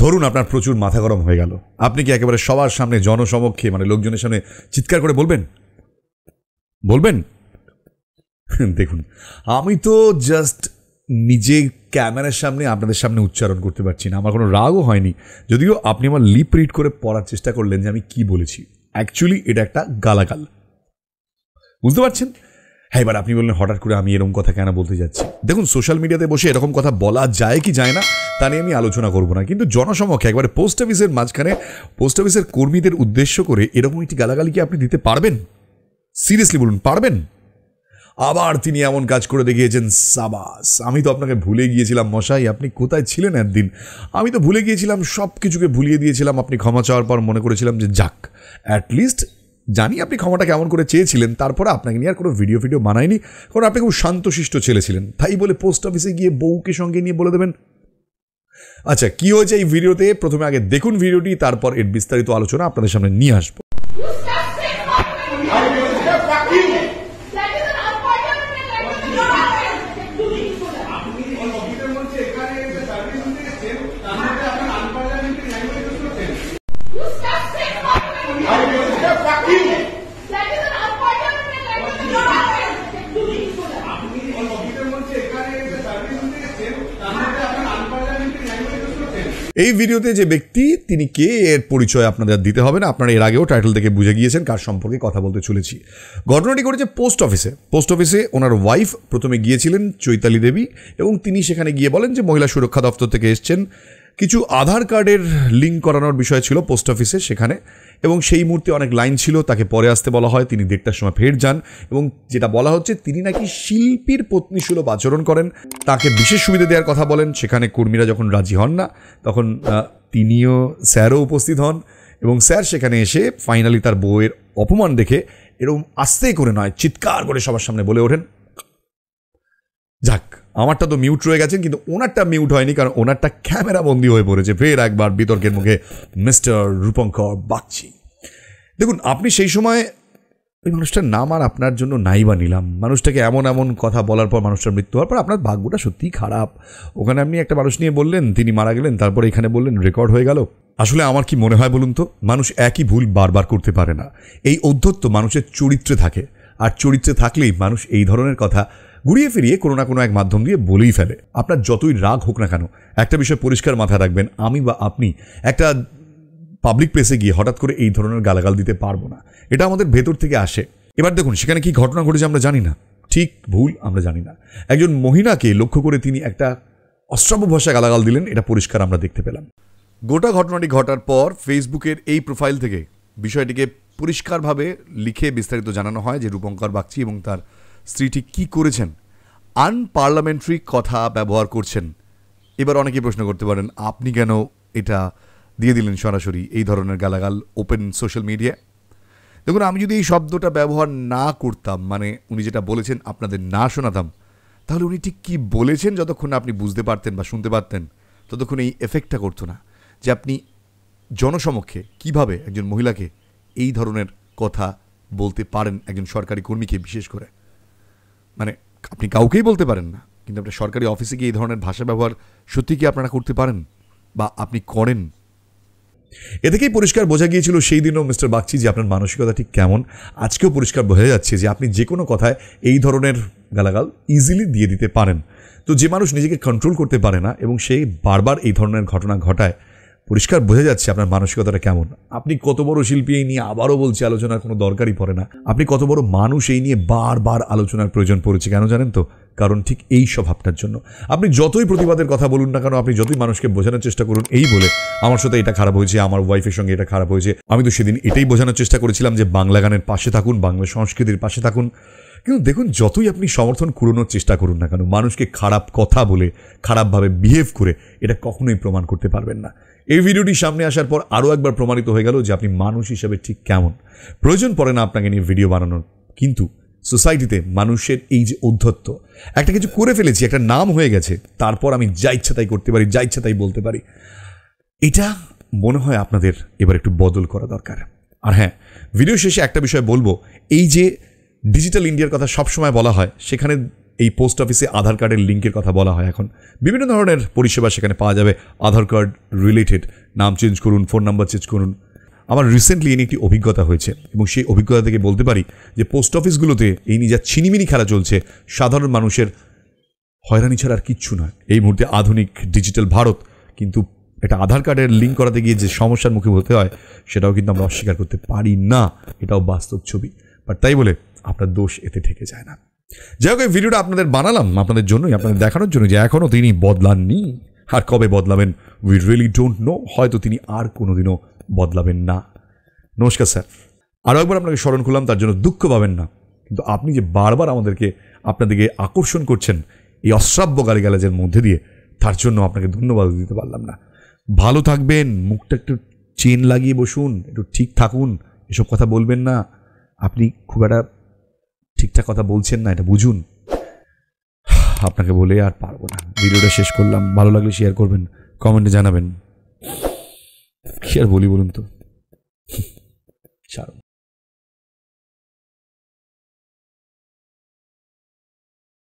ধরুন আপনার প্রচুর মাথা গরম হয়ে গেল, আপনি কি একেবারে সবার সামনে জনসমক্ষে মানে লোকজনের সামনে চিৎকার করে বলবেন? দেখুন, আমি তো জাস্ট নিজে ক্যামেরার সামনে আপনাদের সামনে উচ্চারণ করতে পারছি না, আমার কোনো রাগও হয়নি, যদিও আপনি আমার লিপ রিড করে পড়ার চেষ্টা করলেন যে আমি কি বলেছি। অ্যাকচুয়ালি এটা একটা গালাগাল, বুঝতে পারছেন? হ্যাঁ, এবার আপনি বললেন হঠাৎ করে আমি এরকম কথা কেন বলতে যাচ্ছি। দেখুন, সোশ্যাল মিডিয়াতে বসে এরকম কথা বলা যায় কি যায় না তা নিয়ে আমি আলোচনা করব না, কিন্তু জনসমক্ষে একবারে পোস্ট অফিসের মাঝখানে পোস্ট অফিসের কর্মীদের উদ্দেশ্য করে এরকম একটি গালাগালি কি আপনি দিতে পারবেন? সিরিয়াসলি বলুন, পারবেন? আবার তিনি এমন কাজ করে দেখিয়েছেন, সাবাস। আমি তো আপনাকে ভুলে গিয়েছিলাম মশাই, আপনি কোথায় ছিলেন একদিন? আমি তো ভুলে গিয়েছিলাম, সব কিছুকে ভুলিয়ে দিয়েছিলাম। আপনি ক্ষমা চাওয়ার পর মনে করেছিলাম যে যাক, অ্যাটলিস্ট জানি আপনি ক্ষমাটা কেমন করে চেয়েছিলেন, তারপরে আপনাকে নিয়ে আর কোনো ভিডিও বানায়নি, কারণ আপনি খুব শান্তশিষ্ট ছেলে ছিলেন। তাই বলে পোস্ট অফিসে গিয়ে বউকে সঙ্গে নিয়ে বলে দেবেন? আচ্ছা, কি হয়েছে এই ভিডিওতে প্রথমে আগে দেখুন ভিডিওটি, তারপর এর বিস্তারিত আলোচনা আপনাদের সামনে নিয়ে আসবো। এই ভিডিওতে যে ব্যক্তি তিনি কে এর পরিচয় আপনাদের দিতে হবে না, আপনারা এর আগেও টাইটেল থেকে বুঝে গিয়েছেন কার সম্পর্কে কথা বলতে চলেছি। ঘটনাটি ঘটেছে পোস্ট অফিসে ওনার ওয়াইফ প্রথমে গিয়েছিলেন চৈতালি দেবী, এবং তিনি সেখানে গিয়ে বলেন যে মহিলা সুরক্ষা দপ্তর থেকে এসছেন, কিছু আধার কার্ডের লিঙ্ক করানোর বিষয় ছিল পোস্ট অফিসে সেখানে, এবং সেই মুহূর্তে অনেক লাইন ছিল, তাকে পরে আসতে বলা হয়, তিনি 1:30টার সময় ফের যান, এবং যেটা বলা হচ্ছে তিনি নাকি শিল্পীর পত্নী সুলভ আচরণ করেন, তাকে বিশেষ সুবিধা দেওয়ার কথা বলেন। সেখানে কর্মীরা যখন রাজি হন না, তখন তিনিও স্যারও উপস্থিত হন, এবং স্যার সেখানে এসে ফাইনালি তার বউয়ের অপমান দেখে এরকম আস্তে করে নয়, চিৎকার করে সবার সামনে বলে ওঠেন। যাক, আমারটা তো মিউট রয়ে গেছেন, কিন্তু ওনারটা মিউট হয়নি, কারণ ওনারটা ক্যামেরা বন্দী হয়ে পড়েছে ফের একবার বিতর্কের মুখে মিস্টার রূপঙ্কর বাগচি। দেখুন, আপনি সেই সময় ওই মানুষটার নাম আর আপনার জন্য নাই বা নিলাম, মানুষটাকে এমন কথা বলার পর মানুষটার মৃত্যু হওয়ার পর আপনার ভাগ্যটা সত্যিই খারাপ। ওখানে আপনি একটা মানুষ নিয়ে বললেন, তিনি মারা গেলেন, তারপরে এখানে বললেন রেকর্ড হয়ে গেল। আসলে আমার কি মনে হয় বলুন তো, মানুষ একই ভুল বারবার করতে পারে না। এই ঔদ্ধত্য মানুষের চরিত্রে থাকে, আর চরিত্রে থাকলেই মানুষ এই ধরনের কথা ঘুরিয়ে ফিরিয়ে কোনো না কোনো এক মাধ্যম দিয়ে বলেই ফেলে। আপনার যতই রাগ হোক না কেন, একটা বিষয় পরিষ্কার মাথায় রাখবেন, আমি বা আপনি একটা পাবলিক প্লেসে গিয়ে হঠাৎ করে এই ধরনের গালাগাল দিতে পারবো না, এটা আমাদের ভেতর থেকে আসে। এবার দেখুন, সেখানে কি ঘটনা ঘটেছে আমরা জানি না, ঠিক ভুল আমরা জানি না। একজন মহিলাকে লক্ষ্য করে তিনি একটা অশ্রাব্য ভাষায় গালাগাল দিলেন, এটা পরিষ্কার আমরা দেখতে পেলাম। গোটা ঘটনাটি ঘটার পর ফেসবুকের এই প্রোফাইল থেকে বিষয়টিকে পরিষ্কারভাবে লিখে বিস্তারিত জানানো হয় যে রূপঙ্কর বাগচি এবং তার স্ত্রী ঠিক কী করেছেন, আনপার্লামেন্টারি কথা ব্যবহার করছেন। এবার অনেকেই প্রশ্ন করতে পারেন, আপনি কেন এটা দিয়ে দিলেন সরাসরি এই ধরনের গালাগাল ওপেন সোশ্যাল মিডিয়ায়? দেখুন, আমি যদি এই শব্দটা ব্যবহার না করতাম, মানে উনি যেটা বলেছেন আপনাদের না শোনাতাম, তাহলে উনি ঠিক কী বলেছেন যতক্ষণ আপনি বুঝতে পারতেন বা শুনতে পারতেন, ততক্ষণ এই এফেক্টটা করতো না যে আপনি জনসমক্ষে কিভাবে একজন মহিলাকে এই ধরনের কথা বলতে পারেন, একজন সরকারি কর্মীকে বিশেষ করে। মানে আপনি কাউকেই বলতে পারেন না, কিন্তু আপনার সরকারি অফিসে গিয়ে এই ধরনের ভাষা ব্যবহার সত্যি কি আপনারা করতে পারেন বা আপনি করেন? এ থেকেই পরিষ্কার বোঝা গিয়েছিল সেই দিনও মিস্টার বাগচি যে আপনার মানসিকতা ঠিক কেমন। আজকেও পরিষ্কার বোঝা যাচ্ছে যে আপনি যে কোনো কথায় এই ধরনের গালাগাল ইজিলি দিয়ে দিতে পারেন। তো যে মানুষ নিজেকে কন্ট্রোল করতে পারে না এবং সে বারবার এই ধরনের ঘটনা ঘটায়, পরিষ্কার বোঝা যাচ্ছে আপনার মানসিকতাটা কেমন। আপনি কত বড় শিল্পী এই নিয়ে আবারও বলছি আলোচনার কোনো দরকারই পড়ে না। আপনি কত বড় মানুষ এই নিয়ে বারবার আলোচনার প্রয়োজন পড়েছে কেন জানেন তো? কারণ ঠিক এই স্বভাবটার জন্য। আপনি যতই প্রতিবাদের কথা বলুন না কেন, আপনি যতই মানুষকে বোঝানোর চেষ্টা করুন এই বলে আমার সাথে এটা খারাপ হয়েছে, আমার ওয়াইফের সঙ্গে এটা খারাপ হয়েছে, আমি তো সেদিন এটাই বোঝানোর চেষ্টা করেছিলাম যে বাংলা গানের পাশে থাকুন, বাংলা সংস্কৃতির পাশে থাকুন, কিন্তু দেখুন যতই আপনি সমর্থন কুড়োনোর চেষ্টা করুন না কেন, মানুষকে খারাপ কথা বলে খারাপভাবে বিহেভ করে এটা কখনোই প্রমাণ করতে পারবেন না। এই ভিডিওটি সামনে আসার পর আরও একবার প্রমাণিত হয়ে গেল যে আপনি মানুষ হিসেবে ঠিক কেমন। প্রয়োজন পড়ে না আপনাকে নিয়ে ভিডিও বানানোর, কিন্তু সোসাইটিতে মানুষের এই যে ঔদ্ধত্য, একটা কিছু করে ফেলেছি, একটা নাম হয়ে গেছে, তারপর আমি যা ইচ্ছা তাই করতে পারি, যা ইচ্ছা তাই বলতে পারি, এটা মনে হয় আপনাদের এবার একটু বদল করা দরকার। আর হ্যাঁ, ভিডিও শেষে একটা বিষয় বলবো, এই যে ডিজিটাল ইন্ডিয়ার কথা সবসময় বলা হয়, সেখানে এই পোস্ট অফিসে আধার কার্ডের লিঙ্কের কথা বলা হয়। এখন বিভিন্ন ধরনের পরিষেবা সেখানে পাওয়া যাবে আধার কার্ড রিলেটেড। নাম চেঞ্জ করুন, ফোন নাম্বার চেঞ্জ করুন। আমার রিসেন্টলি এই নিয়ে একটি অভিজ্ঞতা হয়েছে এবং সেই অভিজ্ঞতা থেকে বলতে পারি যে পোস্ট অফিসগুলোতে এই নিয়ে যা ছিনিমিনি খেলা চলছে, সাধারণ মানুষের হয়রানি ছাড়া আর কিচ্ছু নয়। এই মুহূর্তে আধুনিক ডিজিটাল ভারত, কিন্তু এটা আধার কার্ডের লিঙ্ক করাতে গিয়ে যে সমস্যার মুখে হতে হয় সেটাও কিন্তু আমরা অস্বীকার করতে পারি না, এটাও বাস্তব ছবি। বাট তাই বলে আপনার দোষ এতে থেকে যায় না। যাই হোক, এই ভিডিওটা আপনাদের বানালাম আপনাদের জন্যই, আপনাদের দেখানোর জন্য যে এখনও তিনি বদলাননি, আর কবে বদলাবেন উই রিয়েলি ডোন্ট নো। হয়তো তিনি আর কোনোদিনও বদলাবেন না। নমস্কার স্যার, আরও একবার আপনাকে স্মরণ করলাম, তার জন্য দুঃখ পাবেন না। কিন্তু আপনি যে বারবার আমাদেরকে আপনাদেরকে আকর্ষণ করছেন এই অশ্রাব্য গালিগালাজের মধ্যে দিয়ে, তার জন্য আপনাকে ধন্যবাদ দিতে পারলাম না। ভালো থাকবেন, মুখটা একটু চেন লাগিয়ে বসুন, একটু ঠিক থাকুন, এসব কথা বলবেন না। আপনি খুব একটা ঠিকঠাক কথা বলছেন না, এটা বুঝুন। আপনাকে বলে আর পারবো না, ভিডিওটা শেষ করলাম। ভালো লাগলে শেয়ার করবেন, কমেন্টে জানাবেন। কি আর বলি বলুন তো, ছাড়ুন।